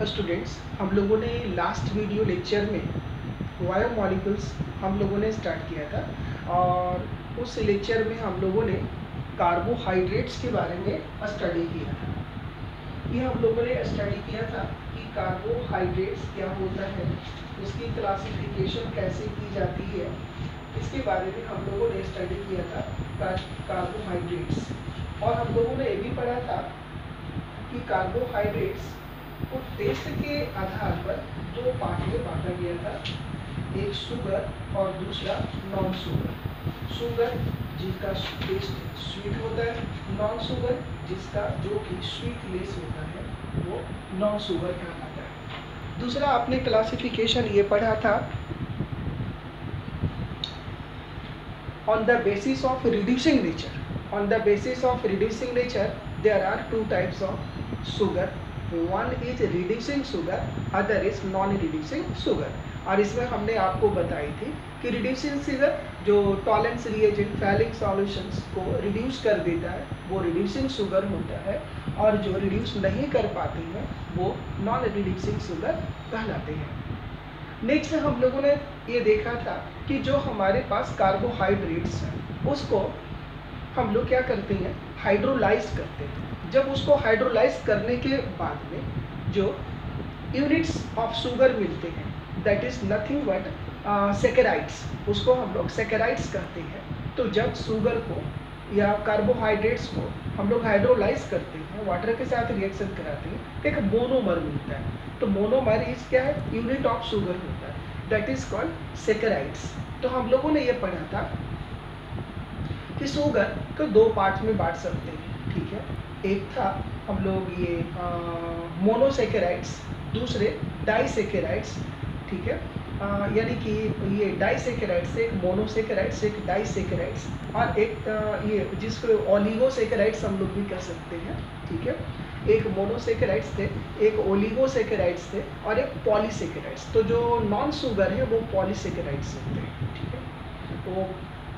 Students, हम लोगों ने लास्ट वीडियो लेक्चर में बायोमॉलिक्यूल्स हम लोगों ने स्टार्ट किया था और उस लेक्चर में हम लोगों ने कार्बोहाइड्रेट्स के बारे में स्टडी किया था। ये हम लोगों ने स्टडी किया था कि कार्बोहाइड्रेट्स क्या होता है, उसकी क्लासिफिकेशन कैसे की जाती है, इसके बारे में हम लोगों ने स्टडी किया था कार्बोहाइड्रेट्स। और हम लोगों ने ये भी पढ़ा था कि कार्बोहाइड्रेट्स को टेस्ट के आधार पर दो पार्ट में बांटा गया था, एक शुगर और दूसरा नॉन शुगर। शुगर जिसका टेस्ट स्वीट होता है, नॉन शुगर जिसका जो कि स्वीट लेस होता है वो नॉन शुगर कहलाता है। दूसरा आपने क्लासिफिकेशन ये पढ़ा था on the basis of reducing nature. On the basis of reducing nature, there are two types of sugar. One is reducing sugar, other is non-reducing sugar. और इसमें हमने आपको बताई थी कि रिड्यूसिंग शुगर जो टॉलेंस रिएजेंट फैलिक सॉल्यूशंस को reduce कर देता है वो रिड्यूसिंग शुगर होता है, और जो रिड्यूस नहीं कर पाती है वो नॉन रिड्यूसिंग शुगर कहलाते हैं। नेक्स्ट हम लोगों ने ये देखा था कि जो हमारे पास कार्बोहाइड्रेट्स हैं उसको हम लोग क्या करते हैं, हाइड्रोलाइज करते हैं। जब उसको हाइड्रोलाइज करने के बाद में जो यूनिट्स ऑफ शुगर मिलते हैं that is nothing but saccharides, उसको हम लोग सेकेराइड्स कहते हैं। तो जब शुगर को या कार्बोहाइड्रेट्स को हम लोग हाइड्रोलाइज करते हैं, वाटर के साथ रिएक्शन कराते हैं, एक मोनोमर मिलता है। तो मोनोमर इज क्या है, यूनिट ऑफ शुगर होता है, दैट इज कॉल्ड सेकेराइड्स। तो हम लोगों ने ये पढ़ा था कि शुगर को दो पार्ट में बांट सकते हैं, ठीक है। एक था हम लोग ये मोनोसेकेराइड्स, दूसरे डाइसेकेराइड्स, ठीक है। यानी कि ये डाइसेकेराइड्स, एक मोनोसेकेराइड्स एक डाइसेकेराइड्स, और एक ये जिसको ओलिगोसेकेराइड्स हम लोग भी कह सकते हैं, ठीक है। एक मोनोसेकेराइड्स थे, एक ओलिगोसेकेराइड्स थे और एक पॉलीसेकेराइड्स। तो जो नॉन शुगर है वो पॉलीसेकेराइड्स होते हैं, ठीक है, वो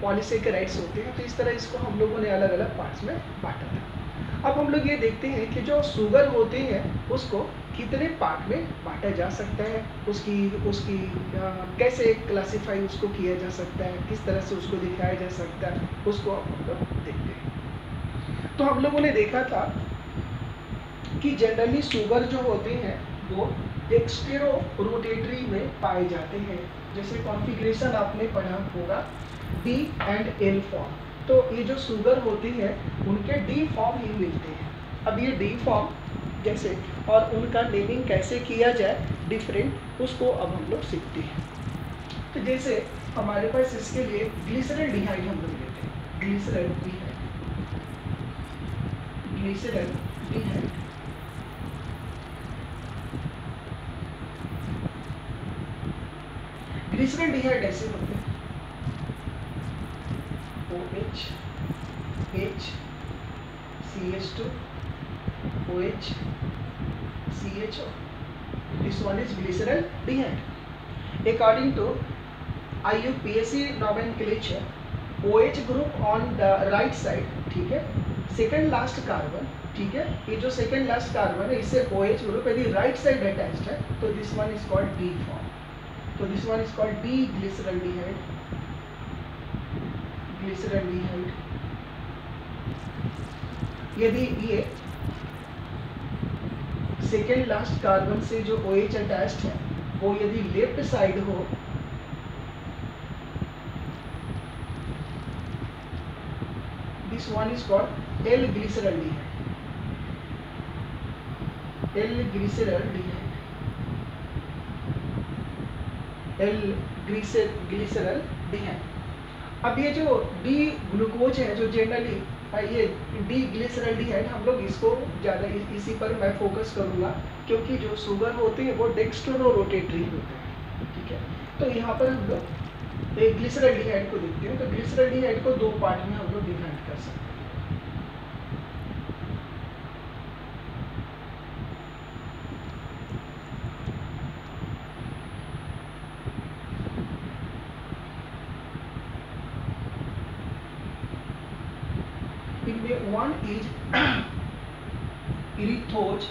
पॉलीसेकेराइड्स होते हैं। तो इस तरह इसको हम लोगों ने अलग अलग पार्ट्स में बांटा था। अब हम लोग ये देखते हैं कि जो शुगर होते हैं उसको कितने पार्ट में बांटा जा सकता है, उसकी कैसे क्लासिफाई उसको किया जा सकता है, किस तरह से उसको दिखाया जा सकता है, उसको हम लोग देखते हैं। तो हम लोगों ने देखा था कि जनरली शुगर जो होते हैं वो डेक्स्टेरो रोटेटरी में पाए जाते हैं। जैसे कॉन्फ़िगरेशन आपने पढ़ा होगा D एंड L फॉर्म, तो ये जो शुगर होती है उनके D फॉर्म ही मिलते हैं। अब ये D फॉर्म जैसे और उनका नेमिंग कैसे किया जाए डिफरेंट, उसको अब हम लोग सीखते हैं। तो जैसे हमारे पास इसके लिए ग्लिसरल्डिहाइड हम लोग लेते हैं, ग्लिसरल्डिहाइड, ग्लिसरल्डिहाइड। ग्लिसरल्डिहाइड ऐसे होते हैं OH, H, CH2, OH, CHO. This one is glyceraldehyde. According to IUPAC nomenclature, OH group on the right side, ठीक है, सेकेंड लास्ट कार्बन, ठीक है, ये जो सेकेंड लास्ट कार्बन है इससे OH ग्रुप यदि राइट साइड अटैच्ड है तो this one is called D form. तो this one is called D glyceraldehyde, glyceraldehyde. यदि ये सेकेंड लास्ट कार्बन से जो OH अटैच्ड है वो यदि लेफ्ट साइड हो this one is called L glyceraldehyde, L glyceraldehyde, L glyceraldehyde. अब ये जो डी ग्लूकोज है जो जनरली ये डी ग्लिसरल्डिहाइड, हम लोग इसको ज़्यादा इसी पर मैं फोकस करूँगा क्योंकि जो शुगर होते हैं वो डेक्स्ट्रो रोटेटरी होते हैं, ठीक है। तो यहाँ पर हम लोग एक ग्लिसरल्डिहाइड को देखते हैं। तो ग्लिसरल्डिहाइड को दो पार्ट में हम लोग डिवाइड कर सकते हैं। One is erythroz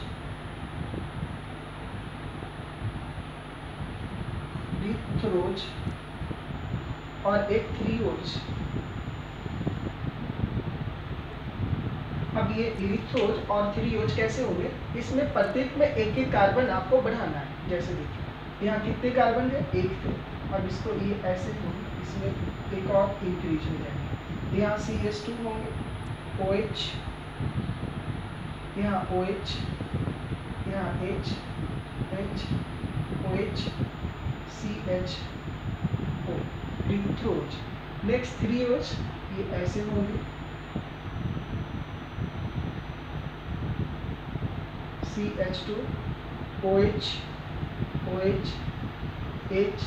इरिथ्रोज और एक थ्रियोज। अब ये इरिथ्रोज और थ्रियोज कैसे होंगे, इसमें प्रत्येक में एक एक कार्बन आपको बढ़ाना है। जैसे देखिए यहाँ कितने कार्बन है, एक थे, अब इसको ये ऐसे होंगे, इसमें एक और इंक्रीज हो जाएंगे। यहाँ CH2 होंगे, OH, यहाँ OH, यहाँ H, OH, CHO, erythrose. Next threose, ये ऐसे होंगे, CH2, OH, OH, H,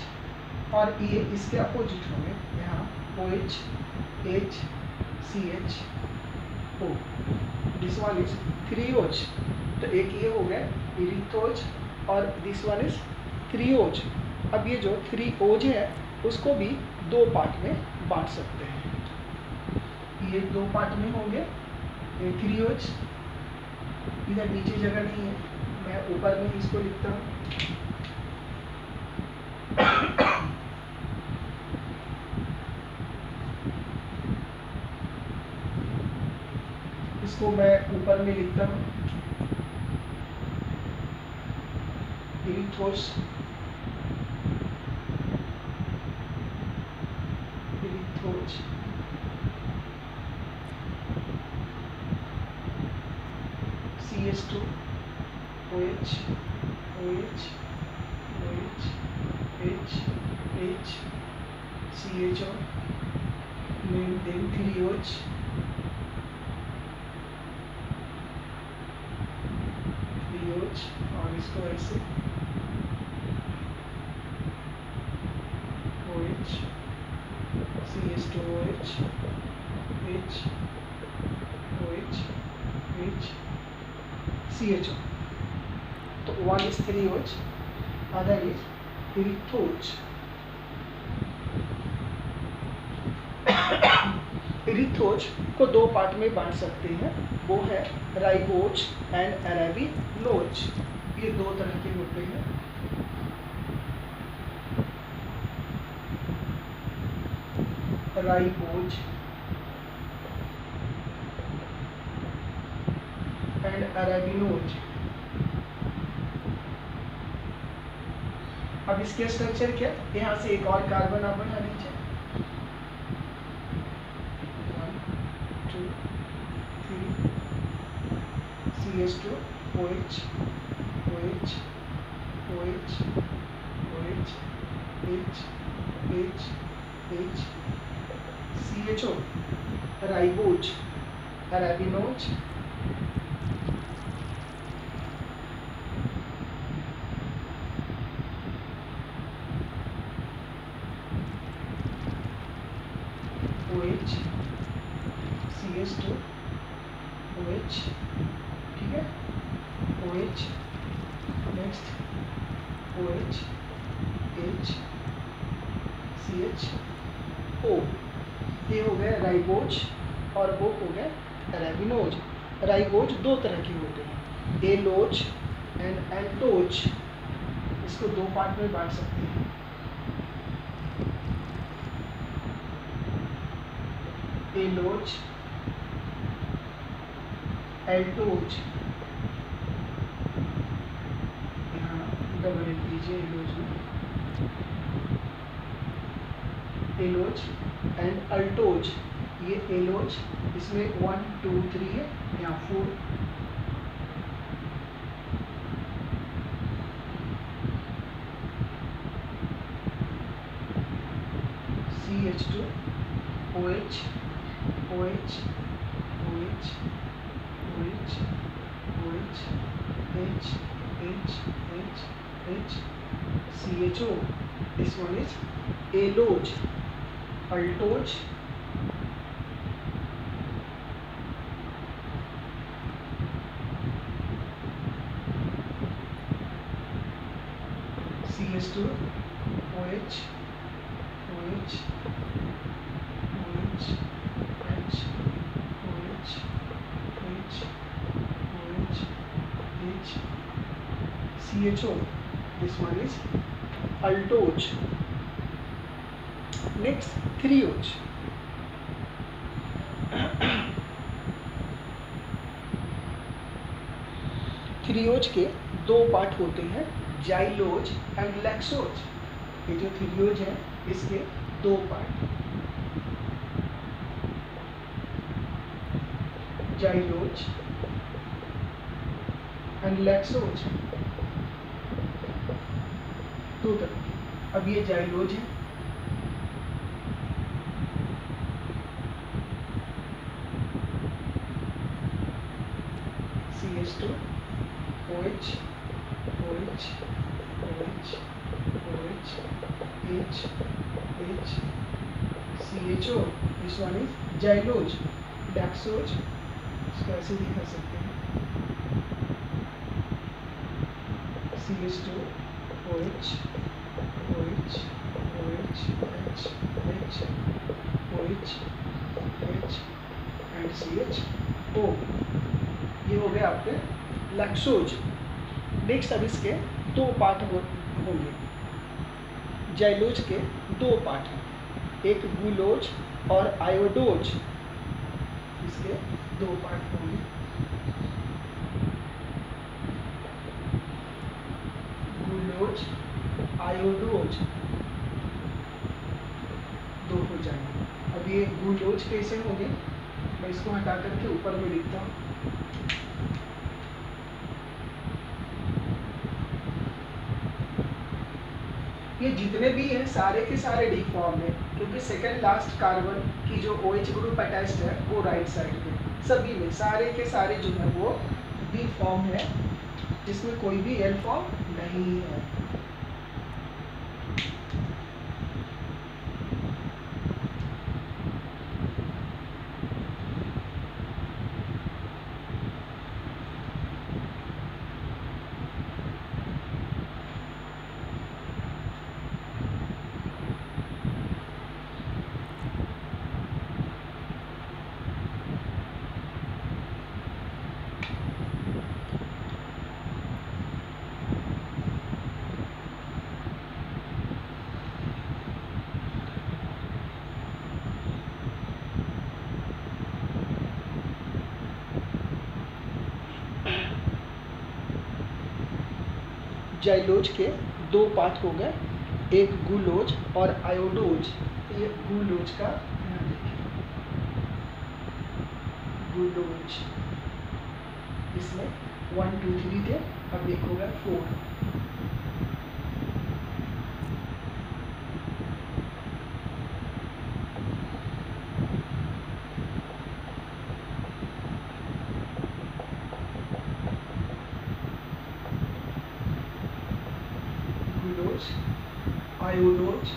और ये इसके अपोजिट होंगे, यहाँ OH, H, CHO। This one is threose. तो एक ये हो गया इरिथ्रोज और दिस वन इज थ्रियोज। अब ये जो थ्रियोज है उसको भी दो पार्ट में बांट सकते हैं। ये दो पार्ट में होंगे थ्रियोज। इधर नीचे जगह नहीं है, मैं ऊपर में इसको लिखता हूँ। इसको मैं ऊपर में लिखता हूँ, इरिथ्रोज, इरिथ्रोज, CH2, OH, OH, OH, H, H, CHO, then थ्रियोज, थ्रियोज, और इसको ऐसे OH, CH2OH, H, OH, H, CHO। तो one is threoj, other is इरिथ्रोज। इरिथ्रोज को दो पार्ट में बांट सकते हैं, वो है राइबोज एंड अरेबिनोज। ये दो तरह के होते हैं। Ribose and arabinose. अब इसके स्ट्रक्चर क्या, यहाँ से एक और कार्बन आप बढ़ा लीजिए, 1 2 3, CH2, OH, OH, OH, OH, H, H, H, CHO, ribose, arabinose, OH, CH2, OH, ठीक है, OH, next OH, H, CHO। ये हो गया राइबोज और वो हो गया अरेबिनोज। राइबोज दो तरह के होते हैं, एलोज एंड एल्टोज। इसको दो पार्ट में बांट सकते हैं, एलोज, एल्टोज। यहाँ डबल एल लीजिए एलोज में, एलोज एंड अल्टोज। ये एलोज, इसमें 1 2 3 है, यहाँ 4, CH2, OH, OH, OH, OH, OH, H, H, H, H, CHO। This one is aloj, altoj, CH2, OH, OH, OH, H, OH, H, OH, H, CHO. This one is altoj. Next threose. Threose के दो part होते हैं, xylose and लैक्सोज। ये जो थ्रियोज है इसके दो part, xylose and लैक्सोज, दो तरह। अब ये जाइलोज है, CH2 OH OH OH OH H H CHO, this one is xylose. Lyxose इसको ऐसे दिखा सकते हैं, CH2 OH OH OH H H OH H and CHO। ये हो गए आपके लैक्सोज। नेक्स्ट अब इसके दो पार्ट होंगे। जाइलोज के दो पार्ट हैं, एक ग्लूलोज और आयोडोज। इसके दो पार्ट होंगे, ग्लूलोज आयोडोज, दो हो जाएंगे। अब ये ग्लूलोज कैसे होंगे, मैं इसको हटा करके ऊपर में लिखता हूँ। ये जितने भी हैं सारे के सारे डी फॉर्म है, क्योंकि सेकंड लास्ट कार्बन की जो OH ग्रुप अटैच्ड है वो राइट साइड पे। सभी में सारे के सारे जो है वो डी फॉर्म है, जिसमें कोई भी एल फॉर्म नहीं है। जाइलोज के दो पार्ट हो गए, एक ग्लूलोज और आयोडोज। ये ग्लूलोज का ध्यान रखिए, ग्लूलोज इसमें 1 2 3 थे, अब एक हो गया 4। आयोडोज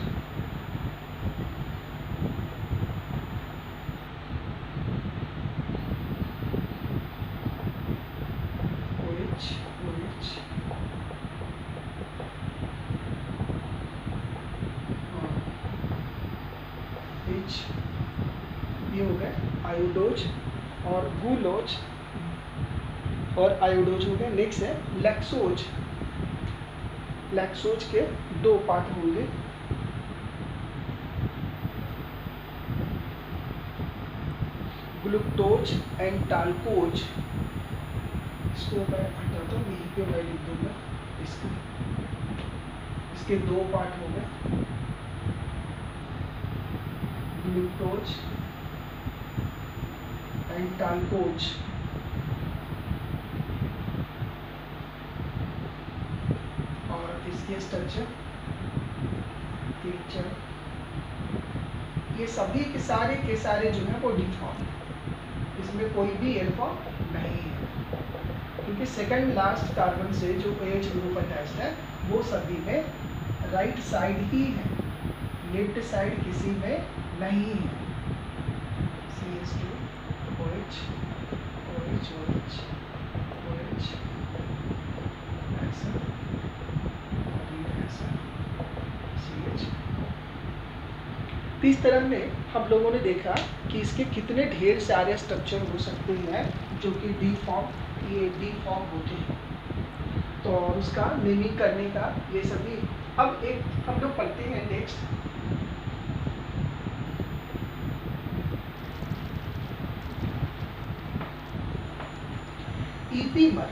OH OH H, ये हो गए आयोडोज और ग्लूलोज और आयोडोज हो गए। नेक्स्ट है लैक्सोज। लैक्सोज के दो पार्ट होंगे, ग्लूकोज एंड टाल्कोज। इसको मैं हटाता हूँ, यहीं पे मैं लिख दूंगा इसको। इसके दो पार्ट होंगे, ग्लूकोज एंड टाल्कोज। इसके स्ट्रक्चर पिक्चर, ये सभी के सारे जो है वो डी फॉर्म, इसमें कोई भी एल फॉर्म नहीं है, क्योंकि सेकंड लास्ट कार्बन से जो OH ग्रुप अटैच्ड है वो सभी में राइट साइड ही है, लेफ्ट साइड किसी में नहीं है। CH2 OH OH OH OH ऐसा CH। इस तरह में हम लोगों ने देखा कि इसके कितने ढेर सारे स्ट्रक्चर हो सकते हैं जो कि डी फॉर्म होते हैं, तो उसका नेमिंग करने का ये सभी। अब एक हम लोग पढ़ते हैं नेक्स्ट, ईपीमर,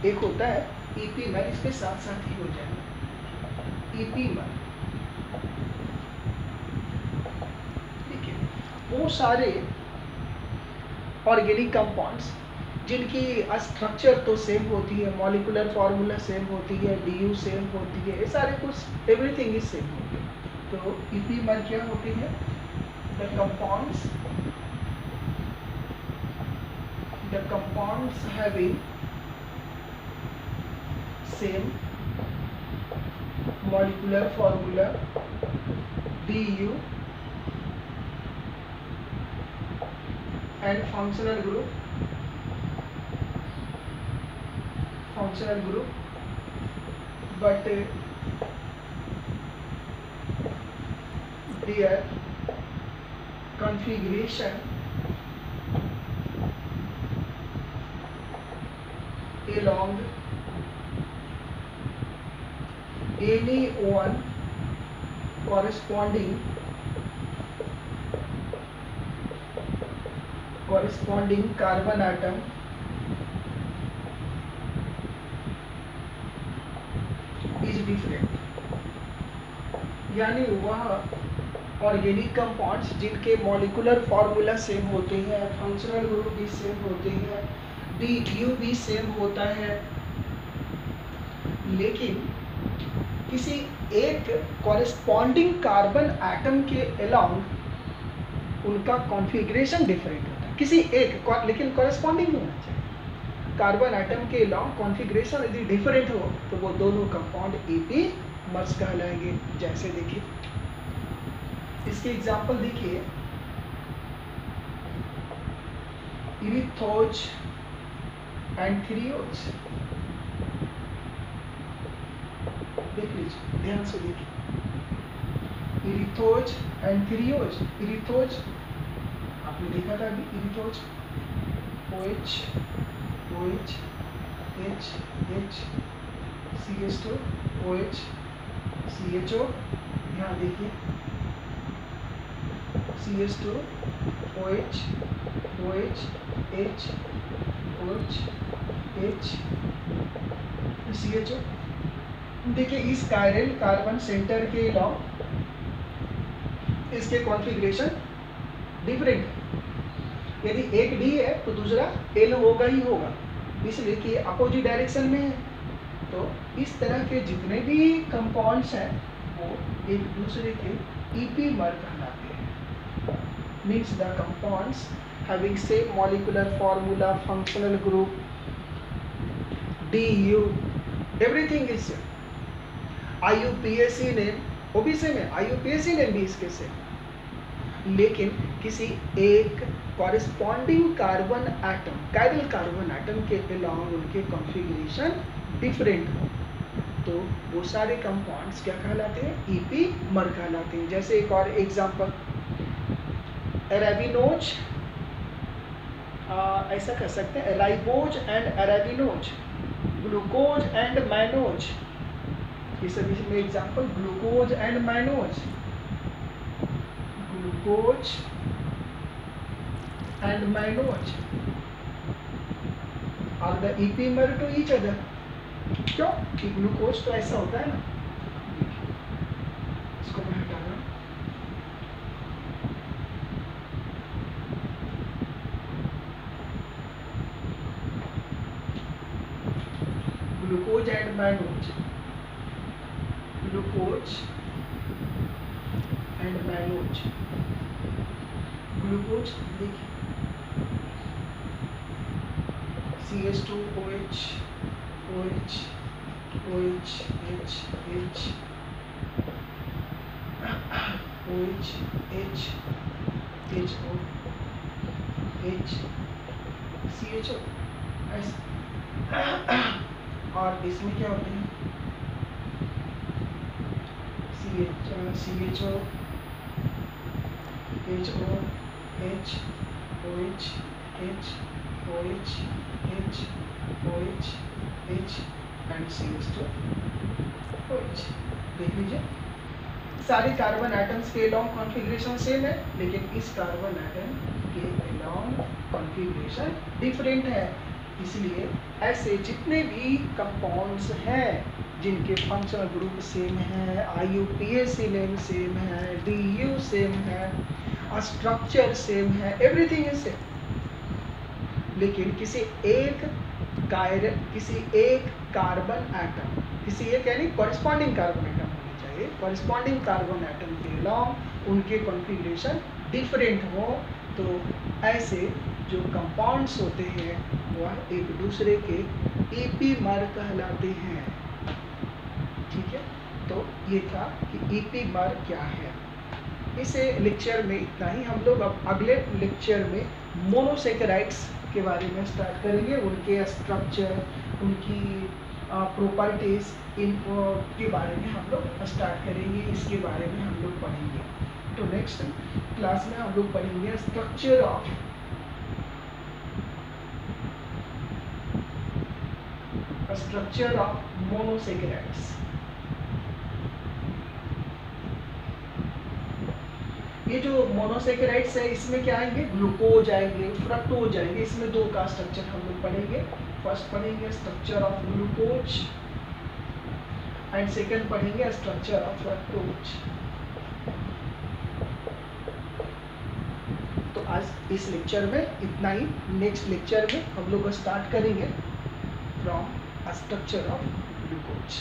एक होता है ईपीमर, इसके साथ साथ ही हो जाएगा ईपीमर। ठीक है, वो सारे ऑर्गेनिक कंपाउंड्स जिनकी स्ट्रक्चर तो सेम होती है, मॉलिकुलर फार्मूला सेम होती है, डीयू सेम होती है, ये सारे कुछ एवरीथिंग इज सेम होती है। तो ईपीमर क्या होती है? The compounds having same molecular formula DU and functional group but their configuration along any one corresponding carbon atom is different। यानी वह ऑर्गेनिक कंपाउंड्स जिनके मॉलिकुलर फार्मूला सेम होते हैं, फंक्शनल ग्रुप भी सेम होते हैं, डीयू भी सेम होता है, लेकिन किसी एक कॉरेस्पॉन्डिंग कार्बन एटम के अलोंग उनका कॉन्फ़िगरेशन डिफरेंट होता है। किसी एक, लेकिन कॉरेस्पॉन्डिंग नहीं होना चाहिए। कार्बन एटम के अलोंग कॉन्फ़िगरेशन यदि डिफरेंट हो तो वो दोनों कंपाउंड ईपीमर्स कहलाएंगे। जैसे देखिए, इसके एग्जाम्पल देखिए, इरिथ्रोज एंड थ्रियोज। देख लीजिए, ध्यान से देखिए, इरिथ्रोज एंड थ्रियोज। इरिथ्रोज आपने देखा था अभी, इरिथ्रोज OH OH H H CH2 OH CHO। यहाँ देखिए CH2 OH OH H OH H CHO। देखिए, इस कायरल कार्बन सेंटर के अलावा इसके कॉन्फ़िगरेशन डिफरेंट है। यदि एक D है तो दूसरा L होगा ही होगा, इसलिए कि अपोजिट डायरेक्शन में है। तो इस तरह के जितने भी कंपाउंड्स हैं वो एक दूसरे के ईपीमर कहलाते हैं। Means the compounds having same molecular formula, functional group, DU, everything is same. IUPAC name वो भी सेम है, IUPAC नेम भी इसके सेम, लेकिन किसी एक corresponding carbon atom, chiral carbon atom के अलावा उनके कॉन्फ़िगरेशन डिफरेंट हो तो वो सारे कंपाउंड्स क्या कहलाते हैं? ईपीमर कहलाते हैं। जैसे एक और एग्जांपल, अरेबिनोज, ऐसा कह सकते हैं ribose and arabinose, glucose and mannose. ये सभी में example glucose and mannose, glucose and mannose are the epimer to each other. क्यों? कि ग्लूकोज तो ऐसा होता है ना, इसको मैं हटा रहा हूं, glucose and mannose, glucose and mannose. Glucose देखिए CH2OH OH OH H H OH H HO H CHO ऐसे। और इसमें क्या होते हैं? CHO HO H OH H OH H OH H and CH2OH। देख लीजिए, सारे कार्बन एटम्स के लॉन्ग कॉन्फ़िगरेशन सेम है, लेकिन इस कार्बन एटम के लॉन्ग कॉन्फ़िगरेशन डिफरेंट है। इसलिए ऐसे जितने भी कंपाउंड्स हैं जिनके फंक्शनल ग्रुप सेम है, IUPAC नेम सेम है, DU सेम है, स्ट्रक्चर सेम है, एवरीथिंग इज सेम, लेकिन किसी एक कार्बन एटम, किसी एक यानी कॉरेस्पॉन्डिंग कार्बन एटम होनी चाहिए, कॉरेस्पॉन्डिंग कार्बन एटम के अलावा उनके कॉन्फ़िगरेशन डिफरेंट हो, तो ऐसे जो कंपाउंड्स होते हैं वह एक दूसरे के ईपीमर कहलाते हैं। ठीक है, तो ये था कि ईपीमर क्या है। इस लेक्चर में इतना ही। हम लोग अब अगले लेक्चर में मोनोसेकेराइड्स के बारे में स्टार्ट करेंगे, उनके स्ट्रक्चर, उनकी प्रॉपर्टीज इन के बारे में हम लोग स्टार्ट करेंगे, इसके बारे में हम लोग पढ़ेंगे। तो नेक्स्ट क्लास में हम लोग पढ़ेंगे स्ट्रक्चर ऑफ मोनोसेकेराइड्स। ये जो मोनोसेकेराइड्स है इसमें क्या आएंगे, ग्लूकोज आएंगे, फ्रक्टोज आएंगे। इसमें दो का स्ट्रक्चर हम लोग पढ़ेंगे। फर्स्ट पढ़ेंगे structure of glucose and second पढ़ेंगे स्ट्रक्चर ऑफ फ्रक्टोज। तो आज इस लेक्चर में इतना ही। नेक्स्ट लेक्चर में हम लोग स्टार्ट करेंगे फ्रॉम स्ट्रक्चर ऑफ ग्लूकोज।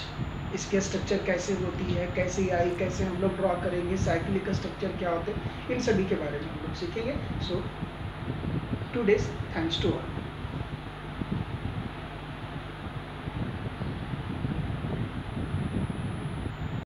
इसके स्ट्रक्चर कैसे होती है, कैसे आई, कैसे हम लोग ड्रॉ करेंगे, साइक्लिक स्ट्रक्चर क्या होते हैं, इन सभी के बारे में हम लोग सीखेंगे। So today's thanks to all.